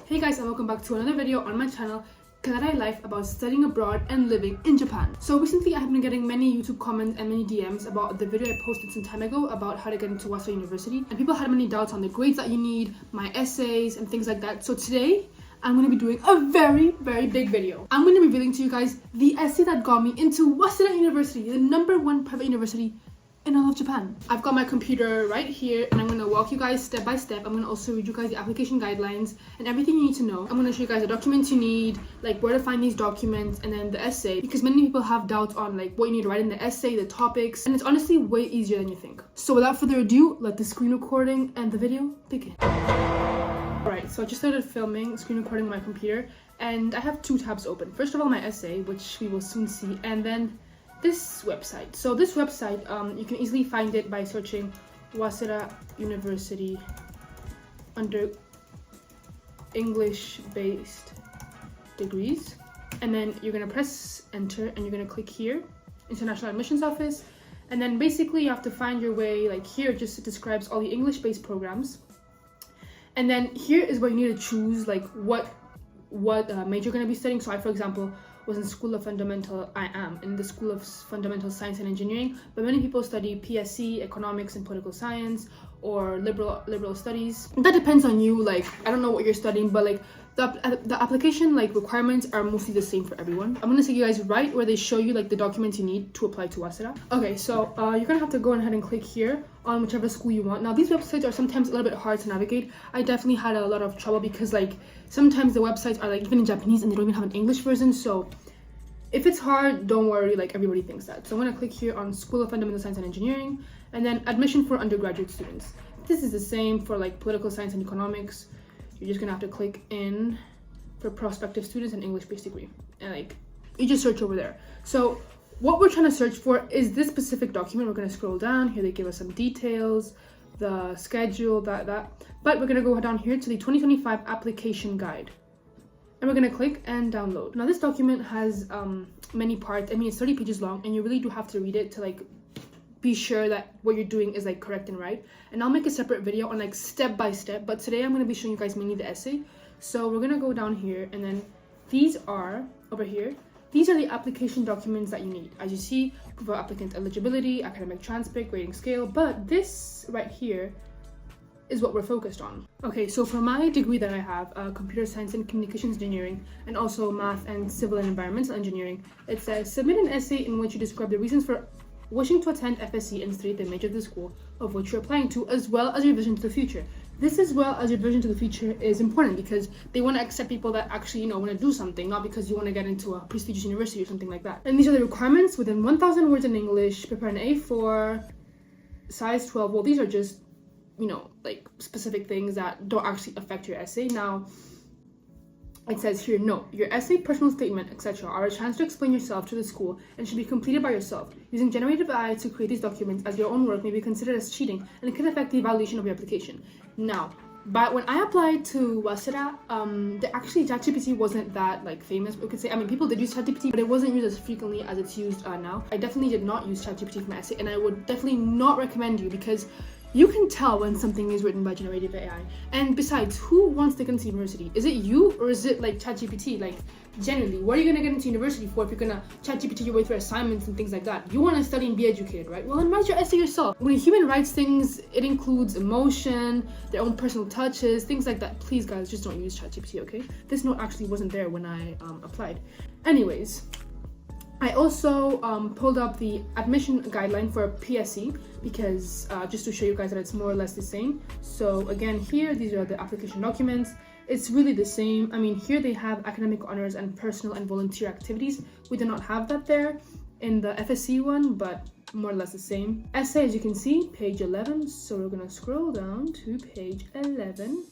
Hey guys, and welcome back to another video on my channel, Clara life, about studying abroad and living in Japan. So recently I have been getting many YouTube comments and many DMs about the video I posted some time ago about how to get into Waseda University, and people had many doubts on the grades that you need, my essays and things like that. So today I'm going to be doing a very big video. I'm going to be revealing to you guys the essay that got me into Waseda University, the #1 private university in all of Japan. I've got my computer right here and I'm going to walk you guys step by step. I'm going to also read you guys the application guidelines and everything you need to know. I'm going to show you guys the documents you need, like where to find these documents, and then the essay, because many people have doubts on like what you need to write in the essay, the topics, and it's honestly way easier than you think. So without further ado, let the screen recording and the video begin. Alright, so I just started filming, screen recording on my computer, and I have two tabs open. First of all, my essay, which we will soon see, and then this website. So this website, you can easily find it by searching Waseda University under English-based degrees, and then you're gonna press enter and you're gonna click here, International Admissions Office, and then basically you have to find your way. Like here, it just describes all the English-based programs, and then here is where you need to choose like what major you're gonna be studying. So I, for example, was in I am in the School of Fundamental Science and Engineering, but many people study PSC, Economics and Political Science, or liberal studies. That depends on you. Like, I don't know what you're studying, but like the application like requirements are mostly the same for everyone. I'm gonna take you guys right where they show you like the documents you need to apply to Waseda. Okay, so you're gonna have to go ahead and click here on whichever school you want. Now these websites are sometimes a little bit hard to navigate. I definitely had a lot of trouble because like sometimes the websites are like even in Japanese and they don't even have an English version. So if it's hard, don't worry, like everybody thinks that. So I'm gonna click here on School of Fundamental Science and Engineering, and then admission for undergraduate students. This is the same for like political science and economics. You're just gonna have to click in for prospective students and English-based degree, and like you just search over there. So what we're trying to search for is this specific document. We're gonna scroll down here. They give us some details, the schedule, but we're gonna go down here to the 2025 application guide, and we're gonna click and download. Now this document has many parts. I mean, it's 30 pages long, and you really do have to read it to like be sure that what you're doing is like correct and right. And I'll make a separate video on like step by step, but today I'm gonna be showing you guys mainly the essay. So we're gonna go down here, and then these are over here. These are the application documents that you need. As you see, proof of applicant eligibility, academic transcript, grading scale, but this right here is what we're focused on. Okay, so for my degree that I have, computer science and communications engineering, and also math and civil and environmental engineering, it says submit an essay in which you describe the reasons for wishing to attend FSC and state the major of the school of which you're applying to, as well as your vision to the future. This as well as your vision to the future is important because they want to accept people that actually, want to do something, not because you want to get into a prestigious university or something like that. And these are the requirements: within 1,000 words in English, prepare an A4, size 12. Well, these are just like specific things that don't actually affect your essay. Now it says here, note, your essay, personal statement, etc. are a chance to explain yourself to the school and should be completed by yourself. Using generative AI to create these documents as your own work may be considered as cheating, and it can affect the evaluation of your application. Now, but when I applied to Waseda, actually ChatGPT wasn't that like famous. We could say, I mean, people did use ChatGPT, but it wasn't used as frequently as it's used now. I definitely did not use ChatGPT for my essay, and I would definitely not recommend you because you can tell when something is written by generative AI. And besides, who wants to get into university? Is it you, or is it like ChatGPT? Like, generally, what are you gonna get into university for if you're gonna ChatGPT your way through assignments and things like that? You want to study and be educated, right? Well, then write your essay yourself. When a human writes things, it includes emotion, their own personal touches, things like that. Please, guys, just don't use ChatGPT, okay? This note actually wasn't there when I applied. Anyways, I also pulled up the admission guideline for PSC because just to show you guys that it's more or less the same. So again, here, these are the application documents. It's really the same. I mean, here they have academic honors and personal and volunteer activities. We do not have that there in the FSC one, but more or less the same. Essay, as you can see, page 11. So we're gonna scroll down to page 11.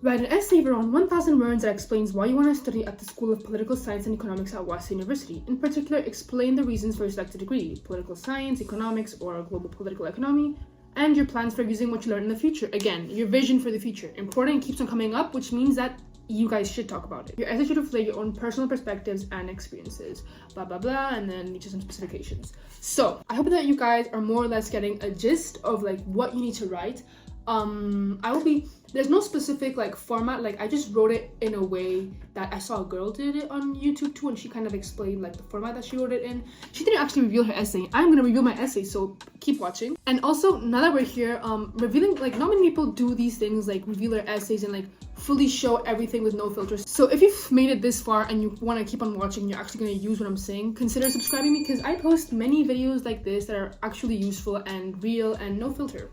Write an essay of around 1,000 words that explains why you want to study at the School of Political Science and Economics at Waseda University. In particular, explain the reasons for your selected degree, political science, economics, or global political economy, and your plans for using what you learn in the future. Again, your vision for the future. Important, keeps on coming up, which means that you guys should talk about it. Your essay should reflect your own personal perspectives and experiences, blah, blah, blah, and then each of some specifications. So I hope that you guys are more or less getting a gist of like what you need to write. There's no specific like format. Like I just wrote it in a way that I saw a girl did it on YouTube too, and she kind of explained like the format that she wrote it in. She didn't actually reveal her essay. I'm gonna reveal my essay, so keep watching. And also, now that we're here, revealing, like, not many people do these things, like reveal their essays and like fully show everything with no filters. So if you've made it this far and you want to keep on watching, you're actually going to use what I'm saying, consider subscribing, because I post many videos like this that are actually useful and real and no filter.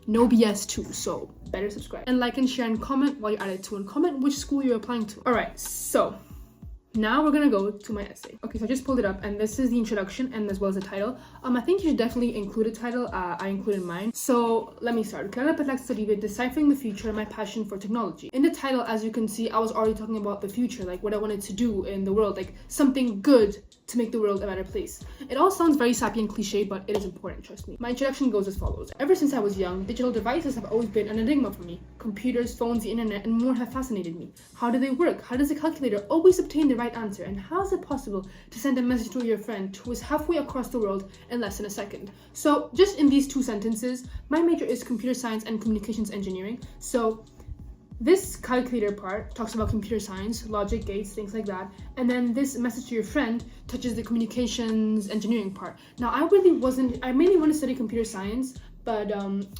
No BS too, so better subscribe. And like and share and comment while you're at it too, and comment which school you're applying to. Alright, so now we're gonna go to my essay. Okay, so I just pulled it up, and this is the introduction and as well as the title. I think you should definitely include a title. I included mine. So let me start. Clara, deciphering the future, my passion for technology. In the title, as you can see, I was already talking about the future, like what I wanted to do in the world, like something good to make the world a better place. It all sounds very sappy and cliche, but it is important, trust me. My introduction goes as follows. Ever since I was young, digital devices have always been an enigma for me. Computers, phones, the internet, and more have fascinated me. How do they work? How does a calculator always obtain the right answer? And how is it possible to send a message to your friend who is halfway across the world in less than a second? So just in these 2 sentences, my major is computer science and communications engineering. So this calculator part talks about computer science, logic, gates, things like that. And then this message to your friend touches the communications engineering part. Now, I mainly want to study computer science, but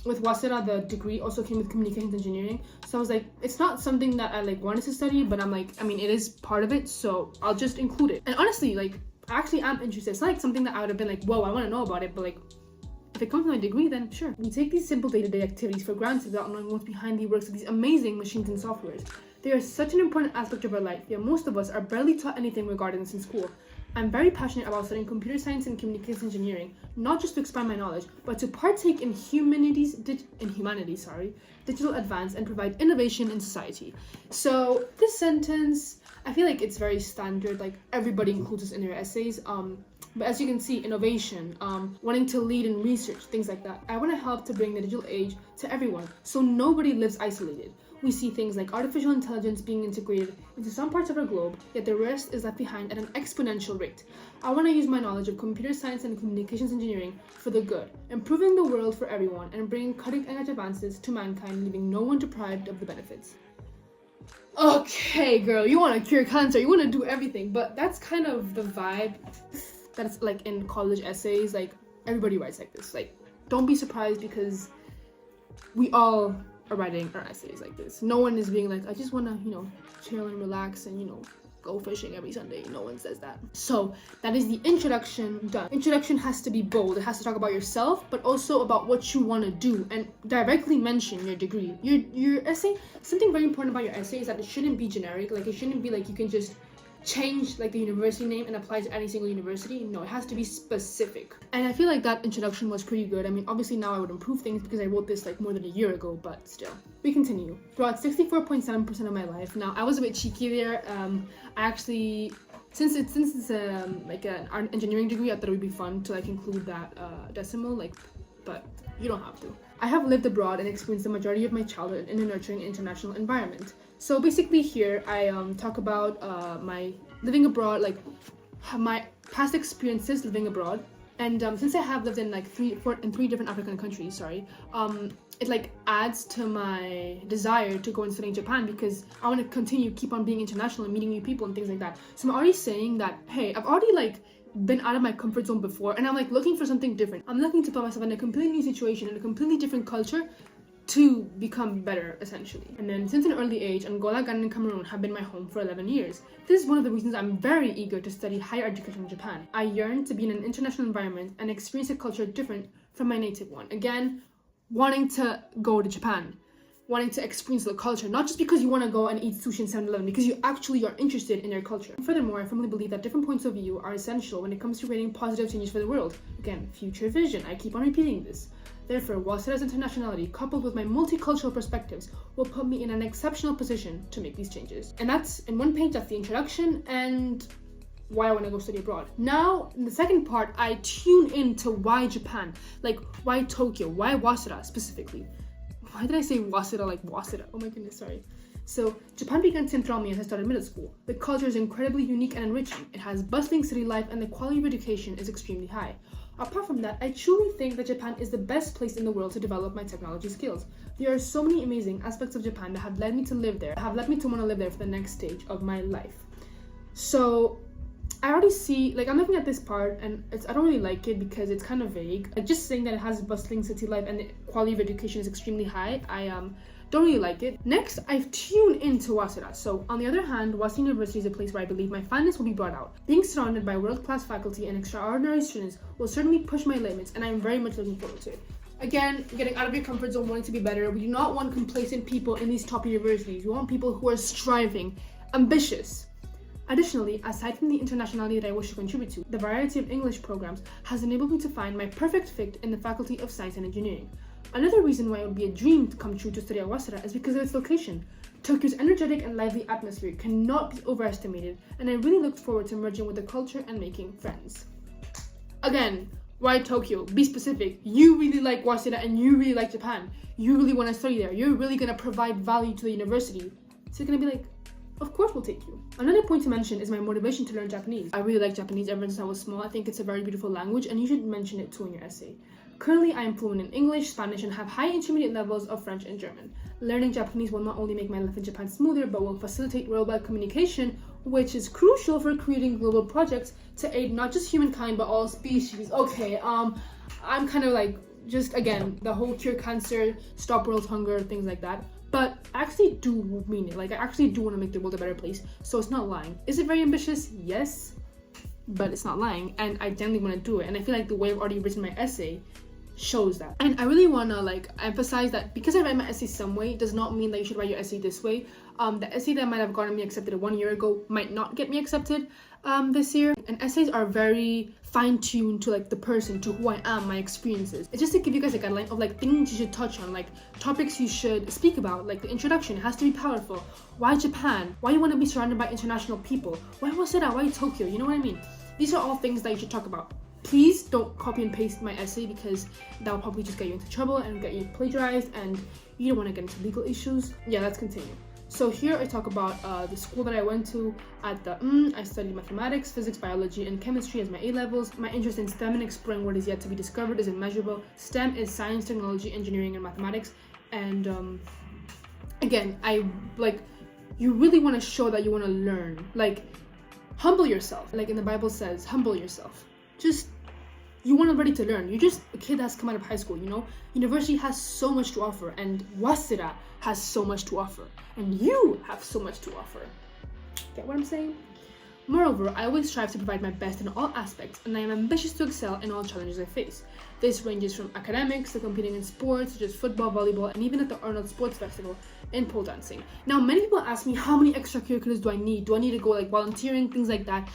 with Waseda, the degree also came with communications engineering. So I was like, it's not something that I like wanted to study, but I'm like, I mean, it is part of it, so I'll just include it. And honestly, like, I actually am interested. It's not like something that I would have been like, whoa, I want to know about it, but like, if it comes to my degree, then sure. We take these simple day-to-day activities for granted without knowing what's behind the works of these amazing machines and softwares. They are such an important aspect of our life, yet most of us are barely taught anything regarding this in school. I'm very passionate about studying computer science and communications engineering, not just to expand my knowledge, but to partake in humanity's digital advance and provide innovation in society. So this sentence, I feel like it's very standard, like everybody includes this in their essays. But as you can see, innovation, wanting to lead in research, things like that. I want to help to bring the digital age to everyone, so nobody lives isolated. We see things like artificial intelligence being integrated into some parts of our globe, yet the rest is left behind at an exponential rate. I want to use my knowledge of computer science and communications engineering for the good, improving the world for everyone and bringing cutting-edge advances to mankind, leaving no one deprived of the benefits. Okay, girl, you want to cure cancer, you want to do everything, but that's kind of the vibe that's like in college essays. Like, everybody writes like this. Like, don't be surprised, because we all are writing our essays like this. No one is being like, I just want to, chill and relax and, go fishing every Sunday. No one says that. So that is the introduction done. Introduction has to be bold. It has to talk about yourself, but also about what you want to do, and directly mention your degree. Your essay, something very important about your essay is that it shouldn't be generic. Like, it shouldn't be like you can just change like the university name and apply to any single university. No, it has to be specific. And I feel like that introduction was pretty good. I mean, obviously now I would improve things because I wrote this like more than a year ago, but still. We continue. Throughout 64.7% of my life. Now, I was a bit cheeky there. I actually, since it's like an art engineering degree, I thought it would be fun to like include that decimal, like, but you don't have to. I have lived abroad and experienced the majority of my childhood in a nurturing international environment. So basically here I talk about my living abroad, like my past experiences living abroad. And since I have lived in like three different African countries, it like adds to my desire to go and study in Japan, because I want to keep on being international and meeting new people and things like that. So I'm already saying that, hey, I've already like been out of my comfort zone before, and I'm like looking for something different. I'm looking to put myself in a completely new situation, in a completely different culture, to become better, essentially. And then since an early age, Angola, Ghana, and Cameroon have been my home for 11 years. This is one of the reasons I'm very eager to study higher education in Japan. I yearn to be in an international environment and experience a culture different from my native one. Again, wanting to go to Japan, wanting to experience the culture, not just because you want to go and eat sushi in 7-Eleven, because you actually are interested in their culture. Furthermore, I firmly believe that different points of view are essential when it comes to creating positive changes for the world. Again, future vision. I keep on repeating this. Therefore, Waseda's internationality, coupled with my multicultural perspectives, will put me in an exceptional position to make these changes. And that's, in one page, that's the introduction and why I want to go study abroad. Now, in the second part, I tune into why Japan, like why Tokyo, why Waseda specifically. Why did I say Waseda like Waseda? Oh my goodness, sorry. So, Japan began to enthrall me as I started middle school. The culture is incredibly unique and enriching. It has bustling city life, and the quality of education is extremely high. Apart from that, I truly think that Japan is the best place in the world to develop my technology skills. There are so many amazing aspects of Japan that have led me to live there, have led me to want to live there for the next stage of my life. So I already see, like, I'm looking at this part and I don't really like it because it's kind of vague. Like, just saying that it has bustling city life and the quality of education is extremely high, I don't really like it. Next, I've tuned into Waseda. So on the other hand, Waseda University is a place where I believe my finest will be brought out. Being surrounded by world-class faculty and extraordinary students will certainly push my limits, and I'm very much looking forward to it. Again, getting out of your comfort zone, wanting to be better. We do not want complacent people in these top universities. We want people who are striving, ambitious. Additionally, aside from the internationality that I wish to contribute to, the variety of English programs has enabled me to find my perfect fit in the Faculty of Science and Engineering. Another reason why it would be a dream to come true to study at Waseda is because of its location. Tokyo's energetic and lively atmosphere cannot be overestimated, and I really looked forward to merging with the culture and making friends. Again, why Tokyo? Be specific. You really like Waseda and you really like Japan. You really want to study there. You're really going to provide value to the university. So you're going to be like, of course we'll take you. Another point to mention is my motivation to learn Japanese. I really like Japanese ever since I was small. I think it's a very beautiful language and you should mention it too in your essay. Currently, I am fluent in English, Spanish, and have high intermediate levels of French and German. Learning Japanese will not only make my life in Japan smoother, but will facilitate worldwide communication, which is crucial for creating global projects to aid not just humankind, but all species. Okay, I'm kind of like, just again, the whole cure cancer, stop world hunger, things like that. But I actually do mean it. Like, I actually do want to make the world a better place, so it's not lying. Is it very ambitious? Yes, but it's not lying, and I genuinely want to do it. And I feel like the way I've already written my essay shows that. And I really want to like emphasize that because I write my essay some way does not mean that you should write your essay this way. The essay that might have gotten me accepted 1 year ago might not get me accepted this year. And essays are very fine-tuned to like the person, to who I am, my experiences. It's just to give you guys a guideline of like things you should touch on, like topics you should speak about, like the introduction. It has to be powerful. Why Japan? Why you want to be surrounded by international people? Why Waseda? Why Tokyo? You know what I mean? These are all things that you should talk about. Please don't copy and paste my essay because that will probably just get you into trouble and get you plagiarized, and you don't want to get into legal issues. Yeah, let's continue. So here I talk about the school that I went to at the I studied mathematics, physics, biology, and chemistry as my A-levels. My interest in STEM and exploring what is yet to be discovered is immeasurable. STEM is science, technology, engineering, and mathematics. And again, you really want to show that you want to learn. Like, humble yourself. Like in the Bible says, humble yourself. Just, you want to ready to learn. You're just a kid that's come out of high school, you know? University has so much to offer, and Waseda has so much to offer, and you have so much to offer. Get what I'm saying? Moreover, I always strive to provide my best in all aspects, and I am ambitious to excel in all challenges I face. This ranges from academics to competing in sports such as football, volleyball, and even at the Arnold Sports Festival in pole dancing. Now, many people ask me, how many extracurriculars do I need? Do I need to go like volunteering, things like that?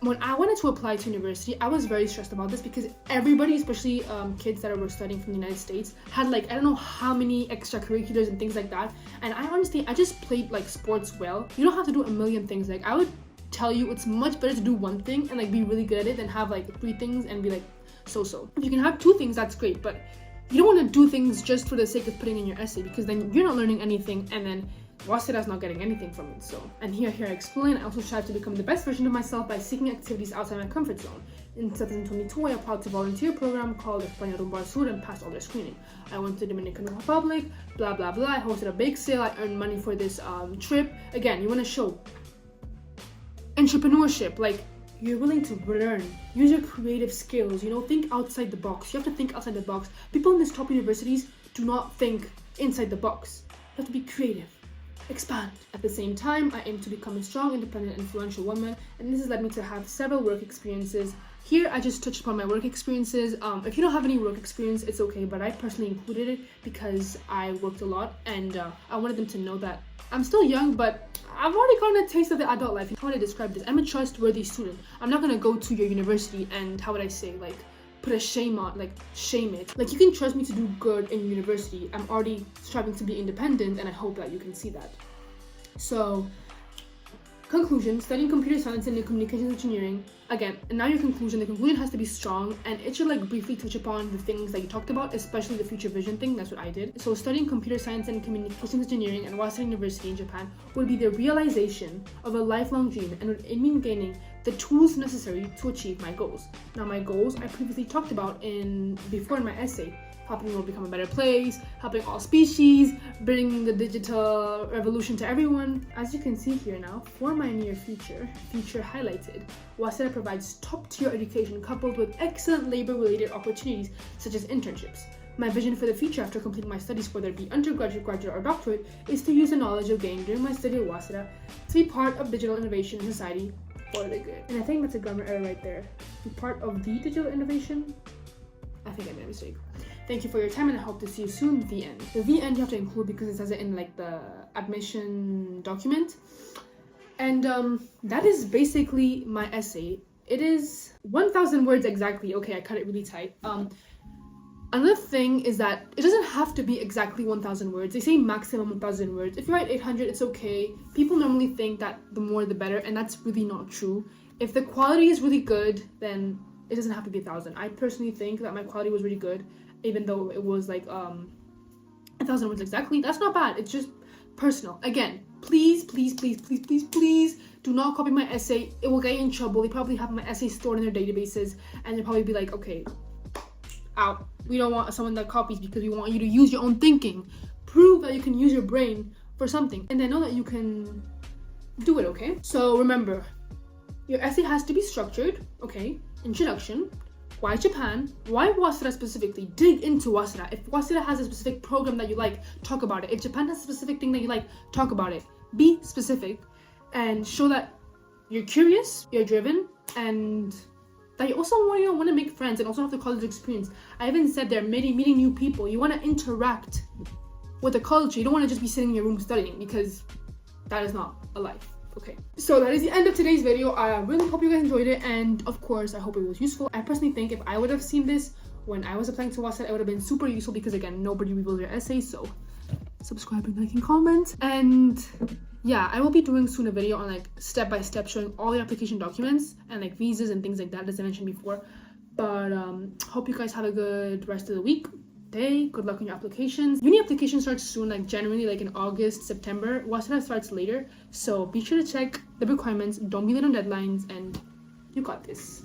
When I wanted to apply to university, I was very stressed about this because everybody, especially kids that were studying from the United States, had like, I don't know how many extracurriculars and things like that. And I just played like sports well. You don't have to do a million things. Like, I would tell you it's much better to do one thing and like be really good at it than have like 3 things and be like so-so. If you can have 2 things, that's great, but you don't want to do things just for the sake of putting in your essay, because then you're not learning anything and then Waseda's not getting anything from it. So, and here I explain, I also strive to become the best version of myself by seeking activities outside my comfort zone. In 2022, I applied to a volunteer program called España Rumbo al Sur and passed all their screening. I went to Dominican Republic, blah blah blah. I hosted a bake sale. I earned money for this trip. Again, you want to show entrepreneurship, like you're willing to learn, use your creative skills, you know, think outside the box. You have to think outside the box. People in these top universities do not think inside the box. You have to be creative. Expand. At the same time, I aim to become a strong, independent, influential woman, and this has led me to have several work experiences. Here, I just touched upon my work experiences. If you don't have any work experience, it's okay, but I personally included it because I worked a lot, and I wanted them to know that I'm still young, but I've already gotten a taste of the adult life. How would I describe this? I'm a trustworthy student. I'm not gonna go to your university and, how would I say, like, put a shame on, like, shame it. Like, you can trust me to do good in university. I'm already striving to be independent, and I hope that you can see that. So, conclusion, studying computer science and communications engineering. Again, and now your conclusion, the conclusion has to be strong, and it should like briefly touch upon the things that you talked about, especially the future vision thing. That's what I did. So studying computer science and communications engineering at Waseda University in Japan would be the realization of a lifelong dream and would aim in gaining the tools necessary to achieve my goals. Now, my goals I previously talked about before in my essay: helping the world become a better place, helping all species, bringing the digital revolution to everyone. As you can see here now, for my near future highlighted, Waseda provides top-tier education coupled with excellent labor-related opportunities such as internships. My vision for the future after completing my studies, whether it be undergraduate, graduate, or doctorate, is to use the knowledge I've gained during my study at Waseda to be part of digital innovation in society for the good. And I think that's a grammar error right there. Be part of the digital innovation? I think I made a mistake. Thank you for your time, and I hope to see you soon. The end. The the end you have to include because it says it in like the admission document. And that is basically my essay. It is 1,000 words exactly. Okay, I cut it really tight. Another thing is that it doesn't have to be exactly 1,000 words. They say maximum 1,000 words. If you write 800, it's okay. People normally think that the more the better, and that's really not true. If the quality is really good, then it doesn't have to be 1,000. I personally think that my quality was really good, even though it was like 1,000 words exactly. That's not bad. It's just personal. Again, please do not copy my essay. It will get you in trouble. They probably have my essay stored in their databases, and they'll probably be like, okay, out. We don't want someone that copies because we want you to use your own thinking. Prove that you can use your brain for something, and then know that you can do it, okay? So remember, your essay has to be structured, okay? Introduction. Why Japan? Why Waseda specifically? Dig into Waseda. If Waseda has a specific program that you like, talk about it. If Japan has a specific thing that you like, talk about it. Be specific and show that you're curious, you're driven, and that you also want to make friends and also have the college experience. I even said there, meeting new people. You want to interact with the culture. You don't want to just be sitting in your room studying, because that is not a life. Okay, so that is the end of today's video. I really hope you guys enjoyed it, and of course I hope it was useful. I personally think if I would have seen this when I was applying to Waseda, it would have been super useful, because again, nobody reveals their essays. So subscribe and like and comment. And yeah, I will be doing soon a video on like step-by-step showing all the application documents and like visas and things like that, as I mentioned before. But hope you guys have a good rest of the week, day. Good luck on your applications. Uni application starts soon, like generally like in August, September. Waseda starts later, so be sure to check the requirements. Don't be late on deadlines, and you got this.